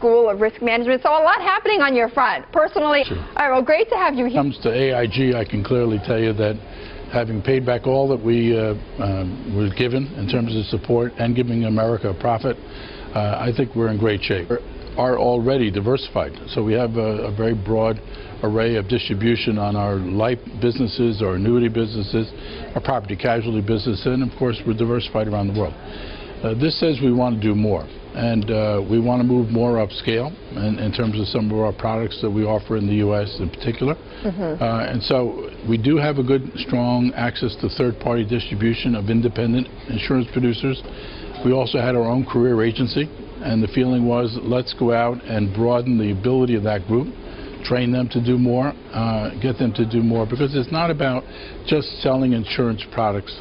School of Risk Management. So a lot happening on your front, personally. Sure. All right, well, great to have you here. When it comes to AIG, I can clearly tell you that having paid back all that we were given in terms of support and giving America a profit, I think we're in great shape. We are already diversified, so we have a very broad array of distribution on our life businesses, our annuity businesses, our property casualty business, and of course we're diversified around the world. This says we want to do more, and we want to move more upscale in terms of some of our products that we offer in the U.S. in particular. And so we do have a good, strong access to third-party distribution of independent insurance producers. We also had our own career agency, and the feeling was let's go out and broaden the ability of that group, train them to do more, get them to do more, because it's not about just selling insurance products.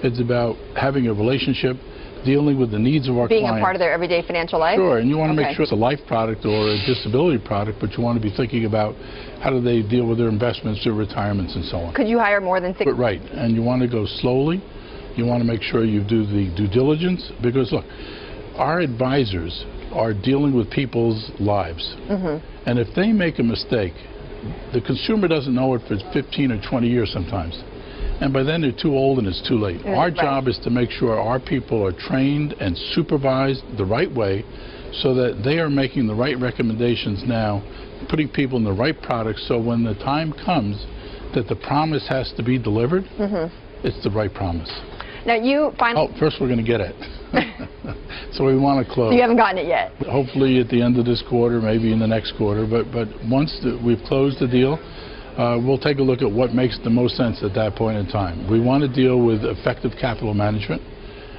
It's about having a relationship, dealing with the needs of our clients. Being a part of their everyday financial life? Sure, and you want to make sure it's a life product or a disability product, but you want to be thinking about how do they deal with their investments, their retirements, and so on. Could you hire more than 6? Right, and you want to go slowly. You want to make sure you do the due diligence, because look, our advisors are dealing with people's lives. And if they make a mistake, the consumer doesn't know it for 15 or 20 years sometimes. And by then they're too old and it's too late. Our job is to make sure our people are trained and supervised the right way so that they are making the right recommendations now, putting people in the right products, so when the time comes that the promise has to be delivered, it's the right promise. Now you finally... Oh, first we're going to get it. So we want to close. So you haven't gotten it yet? Hopefully at the end of this quarter, maybe in the next quarter, but once we've closed the deal, we'll take a look at what makes the most sense at that point in time. We want to deal with effective capital management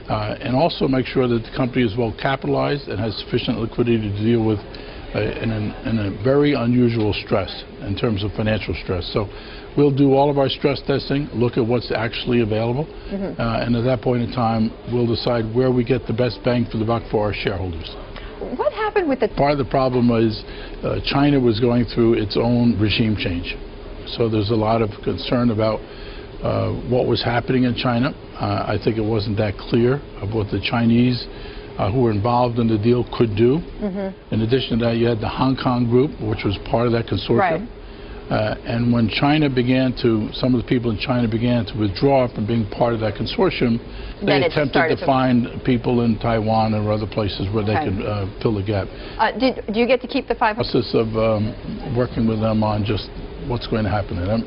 and also make sure that the company is well capitalized and has sufficient liquidity to deal with in a very unusual stress in terms of financial stress. So we'll do all of our stress testing, look at what's actually available, and at that point in time, we'll decide where we get the best bang for the buck for our shareholders. What happened with the... Part of the problem was China was going through its own regime change. So there's a lot of concern about what was happening in China. I think it wasn't that clear of what the Chinese who were involved in the deal could do. In addition to that, you had the Hong Kong group, which was part of that consortium. And when China began to, some of the people in China began to withdraw from being part of that consortium, they attempted to find people in Taiwan or other places where they could fill the gap. Do you get to keep the 500? Process of working with them on just what's going to happen. And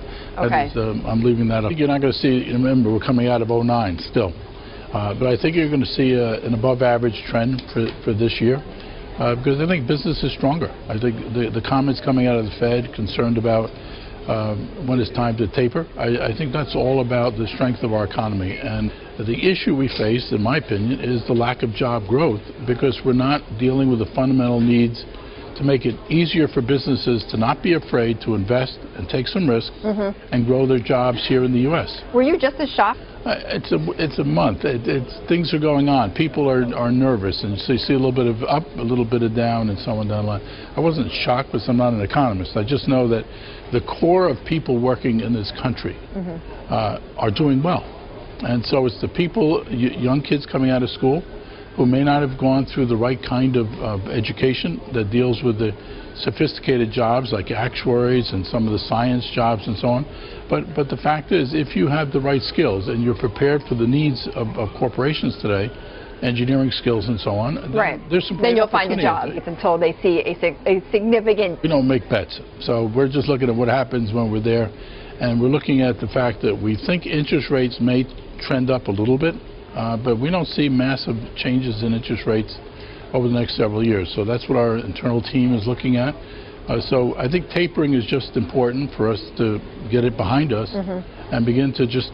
I'm leaving that up. You're not going to see, remember, we're coming out of 2009 still. But I think you're going to see an above-average trend for this year. Because I think business is stronger. I think the comments coming out of the Fed concerned about when it's time to taper, I think that's all about the strength of our economy. And the issue we face, in my opinion, is the lack of job growth, because we're not dealing with the fundamental needs to make it easier for businesses to not be afraid to invest and take some risks and grow their jobs here in the U.S. Were you just as shocked? It's a month. Things are going on. People are nervous, and so you see a little bit of up, a little bit of down, and so on down the line. I wasn't shocked because I'm not an economist. I just know that the core of people working in this country are doing well. And so it's the people, young kids coming out of school, who may not have gone through the right kind of education that deals with the sophisticated jobs like actuaries and some of the science jobs and so on. But the fact is, if you have the right skills and you're prepared for the needs of corporations today, engineering skills and so on, there's some great then you'll find a job until they see a significant... We don't make bets. So we're just looking at what happens when we're there. And we're looking at the fact that we think interest rates may trend up a little bit. But we don't see massive changes in interest rates over the next several years. So that's what our internal team is looking at. So I think tapering is just important for us to get it behind us and begin to just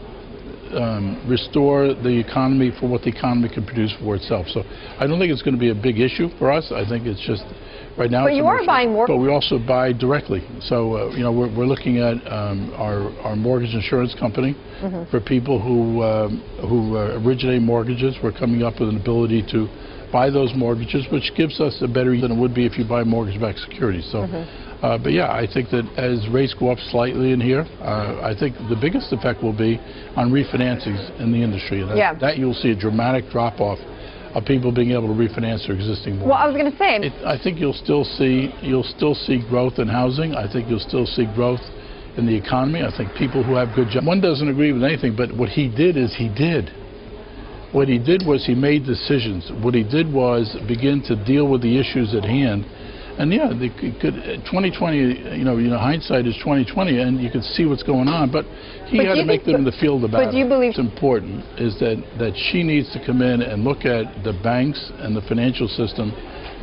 restore the economy for what the economy can produce for itself. So I don't think it's going to be a big issue for us. I think it's just right now. But you are buying more. But we also buy directly. So you know, we're looking at our mortgage insurance company for people who originate mortgages. We're coming up with an ability to buy those mortgages, which gives us a better yield than it would be if you buy mortgage-backed securities. So, but yeah, I think that as rates go up slightly in here, I think the biggest effect will be on refinancings in the industry. That you'll see a dramatic drop-off of people being able to refinance their existing mortgage. Well, I was going to say, I think you'll still see growth in housing. I think you'll still see growth in the economy. I think people who have good jobs. One doesn't agree with anything, but what he did is he did. What he did was he made decisions. What he did was begin to deal with the issues at hand. And yeah, 2020, hindsight is 2020, and you can see what's going on. But he had to make them in the field about it. But do you believe what's important is that she needs to come in and look at the banks and the financial system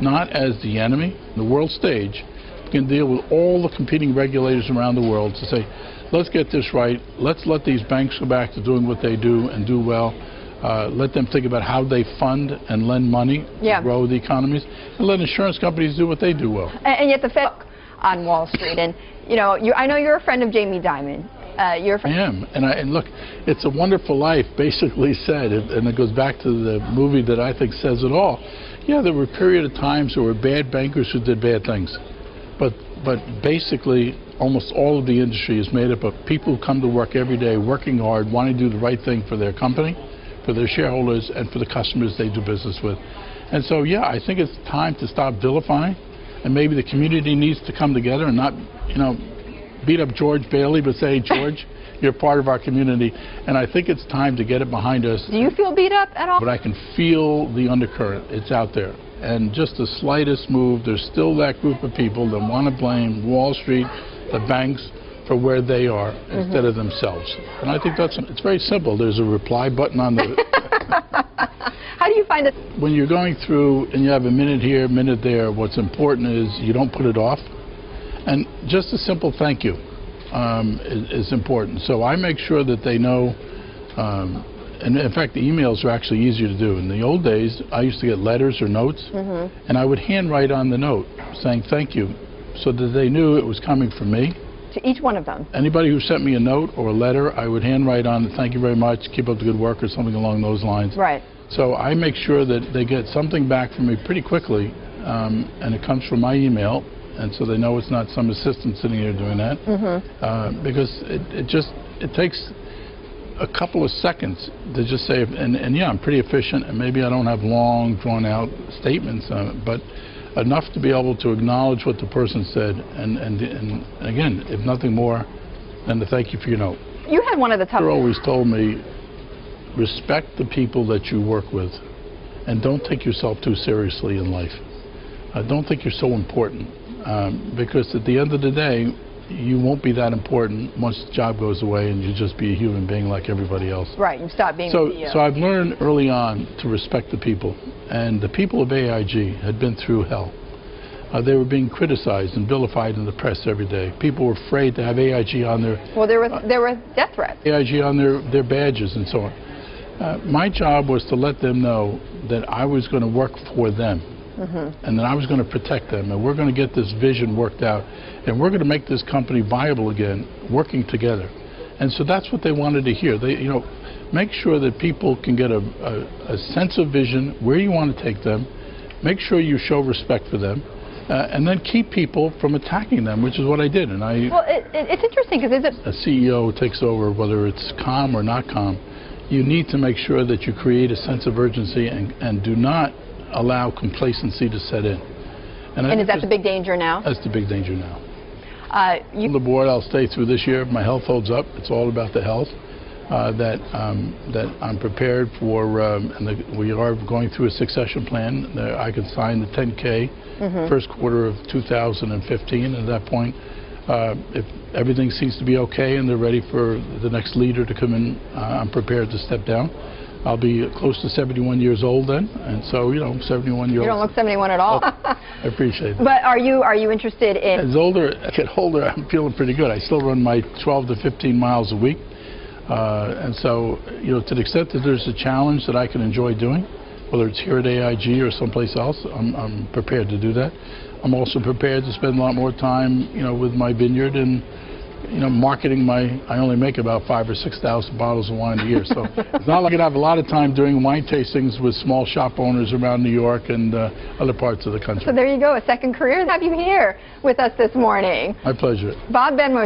not as the enemy, the world stage. We can deal with all the competing regulators around the world to say, let's get this right. Let's let these banks go back to doing what they do and do well. Let them think about how they fund and lend money to grow the economies, and let insurance companies do what they do well. And yet the Fed on Wall Street, and I know you're a friend of Jamie Dimon. I am, and look, It's a Wonderful Life basically said, and it goes back to the movie that I think says it all. Yeah, there were a period of times there were bad bankers who did bad things, but basically almost all of the industry is made up of people who come to work every day, working hard, wanting to do the right thing for their company, for their shareholders, and for the customers they do business with. And so, yeah, I think it's time to stop vilifying, and maybe the community needs to come together and not, beat up George Bailey, but say, hey, George, you're part of our community. And I think it's time to get it behind us. Do you feel beat up at all? But I can feel the undercurrent. It's out there. And just the slightest move, there's still that group of people that want to blame Wall Street, the banks, for where they are instead of themselves. And I think it's very simple. There's a reply button on the... How do you find it? When you're going through and you have a minute here, a minute there, what's important is you don't put it off. And just a simple thank you is important. So I make sure that they know, and in fact the emails are actually easier to do. In the old days, I used to get letters or notes, and I would handwrite on the note saying thank you, so that they knew it was coming from me. To each one of them? Anybody who sent me a note or a letter, I would handwrite on it, thank you very much, keep up the good work, or something along those lines. Right. So I make sure that they get something back from me pretty quickly, and it comes from my email, and so they know it's not some assistant sitting here doing that, because it takes a couple of seconds to just say, and yeah, I'm pretty efficient, and maybe I don't have long, drawn-out statements, but enough to be able to acknowledge what the person said, and again, if nothing more than to thank you for your note. You had one of the toughest... You always told me, respect the people that you work with, and don't take yourself too seriously in life. Don't think you're so important, because at the end of the day, you won't be that important once the job goes away and you just be a human being like everybody else. Right, you stop being so, a CEO. So I've learned early on to respect the people, and the people of AIG had been through hell. They were being criticized and vilified in the press every day. People were afraid to have AIG on their... Well, there were death threats. AIG on their badges and so on. My job was to let them know that I was going to work for them, and that I was going to protect them, and we're going to get this vision worked out, and we're going to make this company viable again, working together. And so that's what they wanted to hear. They, make sure that people can get a sense of vision, where you want to take them, make sure you show respect for them, and then keep people from attacking them, which is what I did. And well, it's interesting because a CEO takes over, whether it's calm or not calm, you need to make sure that you create a sense of urgency and do not allow complacency to set in. And is that the big danger now? That's the big danger now. On the board, I'll stay through this year. If my health holds up, it's all about the health. That I'm prepared for, we are going through a succession plan. I can sign the 10K first quarter of 2015. At that point, if everything seems to be okay and they're ready for the next leader to come in, I'm prepared to step down. I'll be close to 71 years old then, and so 71 years old. You don't look 71 at all. I appreciate that. But are you interested in? As I get older, I'm feeling pretty good. I still run my 12 to 15 miles a week, and so to the extent that there's a challenge that I can enjoy doing, whether it's here at AIG or someplace else, I'm prepared to do that. I'm also prepared to spend a lot more time, with my vineyard and. Marketing I only make about 5,000 or 6,000 bottles of wine a year, so it's not like I have a lot of time doing wine tastings with small shop owners around New York and other parts of the country. So there you go, a second career. Have you here with us this morning. My pleasure. Bob Benmosche.